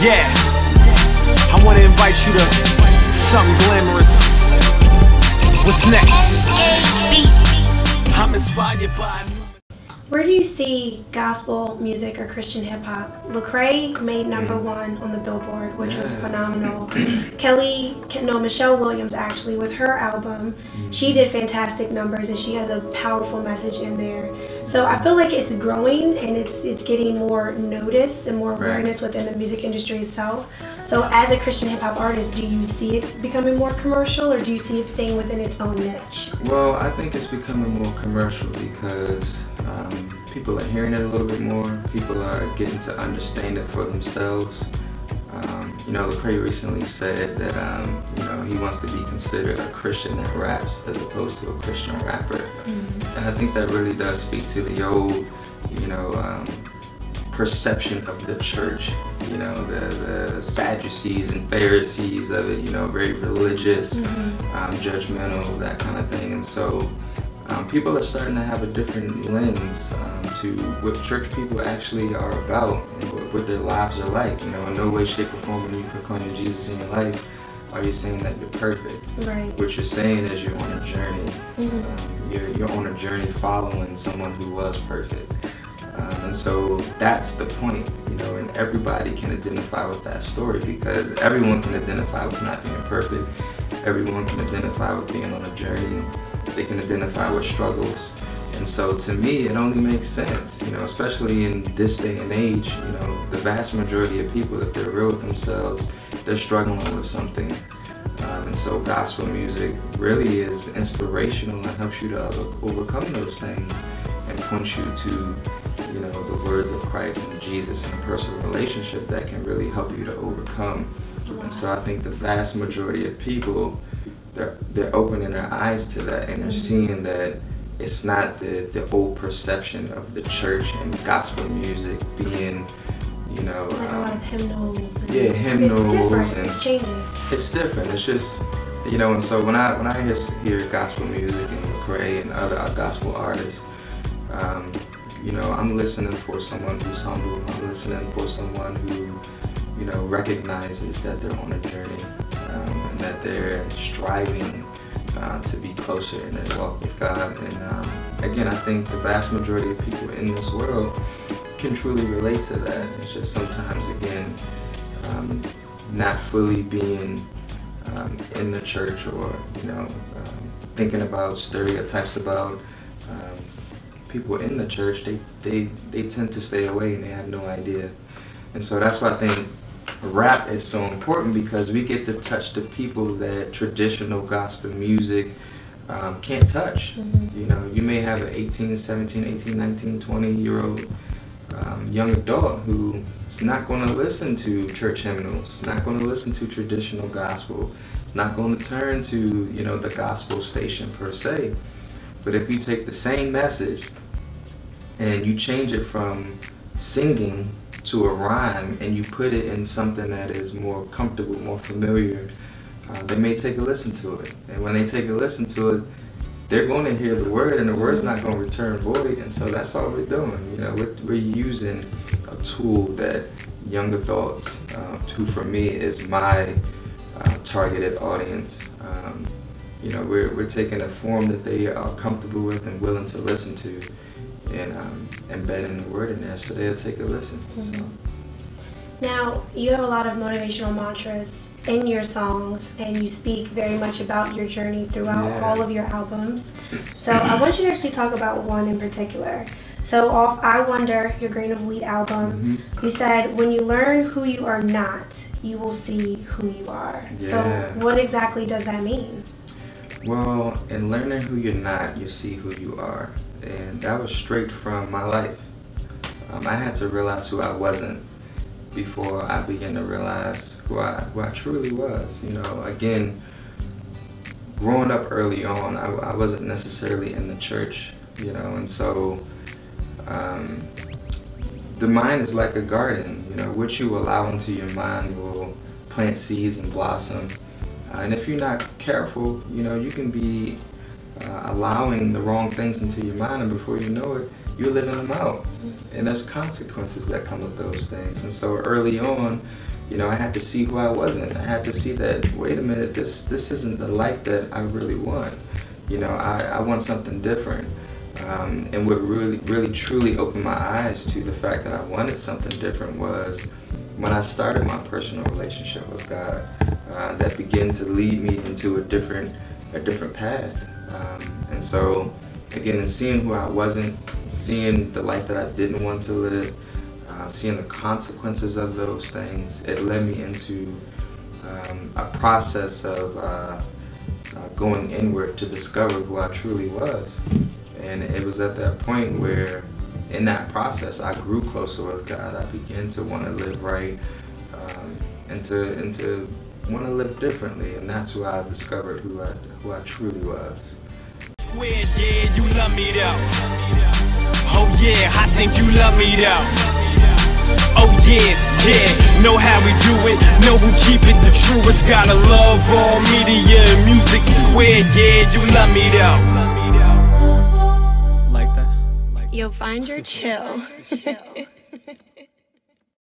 Yeah, I want to invite you to something glamorous. What's next? I'm inspired by. Where do you see gospel music or Christian hip hop? Lecrae made #1 on the Billboard, which was phenomenal. Michelle Williams actually, with her album, she did fantastic numbers and she has a powerful message in there. So I feel like it's growing and it's getting more notice and more awareness within the music industry itself. So as a Christian hip hop artist, do you see it becoming more commercial or do you see it staying within its own niche? Well, I think it's becoming more commercial because people are hearing it a little bit more. People are getting to understand it for themselves. You know, Lecrae recently said that he wants to be considered a Christian that raps as opposed to a Christian rapper. And I think that really does speak to the old, perception of the church. You know, the Sadducees and Pharisees of it. You know, very religious, judgmental, that kind of thing. And so people are starting to have a different lens to what church people actually are about and what their lives are like. You know, in no way, shape, or form when you proclaim Jesus in your life are you saying that you're perfect. Right. What you're saying is you're on a journey. You're on a journey following someone who was perfect. And so that's the point, you know, and everybody can identify with that story because everyone can identify with not being perfect. Everyone can identify with being on a journey. They can identify with struggles. And so to me, it only makes sense, you know, especially in this day and age, you know, the vast majority of people, if they're real with themselves, they're struggling with something. And so gospel music really is inspirational and helps you to overcome those things and points you to, you know, the words of Christ and Jesus and a personal relationship that can really help you to overcome. And so I think the vast majority of people, they're opening their eyes to that and they're seeing that it's not the old perception of the church and gospel music being, you know, like a lot of hymnals. Yeah, hymnals. It's different. And it's changing. It's different. It's just, you know, and so when I hear gospel music and Lecrae and other gospel artists, you know, I'm listening for someone who's humble. I'm listening for someone who, you know, recognizes that they're on a journey and that they're striving to be closer in their walk with God. And again, I think the vast majority of people in this world can truly relate to that. It's just sometimes, again, not fully being in the church or, you know, thinking about stereotypes about people in the church. They tend to stay away and they have no idea. And so that's why I think rap is so important because we get to touch the people that traditional gospel music can't touch. You know, you may have an 18, 17, 18, 19, 20-year-old young adult who is not going to listen to church hymnals, not going to listen to traditional gospel, it's not going to turn to, you know, the gospel station per se. But if you take the same message and you change it from singing to a rhyme and you put it in something that is more comfortable, more familiar, they may take a listen to it. And when they take a listen to it, they're going to hear the word and the word's not going to return void. And so that's all we're doing. You know, we're using a tool that young adults, who for me is my targeted audience, you know, we're taking a form that they are comfortable with and willing to listen to and embedding the word in there so they'll take a listen. So. Now, you have a lot of motivational mantras in your songs and you speak very much about your journey throughout all of your albums. So I want you to actually talk about one in particular. So off I Wonder, your Grain of Wheat album, you said, when you learn who you are not, you will see who you are. So what exactly does that mean? Well, in learning who you're not, you see who you are. And that was straight from my life. I had to realize who I wasn't before I began to realize who I truly was. You know, again, growing up early on, I wasn't necessarily in the church, you know, and so the mind is like a garden. You know, what you allow into your mind will plant seeds and blossom. And if you're not careful, you know, you can be allowing the wrong things into your mind, and before you know it, you're living them out. And there's consequences that come with those things. And so early on, you know, I had to see who I wasn't. I had to see that, wait a minute, this isn't the life that I really want. You know, I want something different. And what really truly opened my eyes to the fact that I wanted something different was when I started my personal relationship with God. That began to lead me into a different path. And so, again, seeing who I wasn't, seeing the life that I didn't want to live, seeing the consequences of those things, it led me into a process of going inward to discover who I truly was. And it was at that point where, in that process, I grew closer with God. I began to want to live right, and to want to live differently, and that's who I discovered who I truly was. Square, yeah, you love me though. Oh yeah, I think you love me though. Oh yeah, yeah, know how we do it, know who keep it the truest. Gotta love all media and music. Square, yeah, you love me though. Like that? You'll find your chill.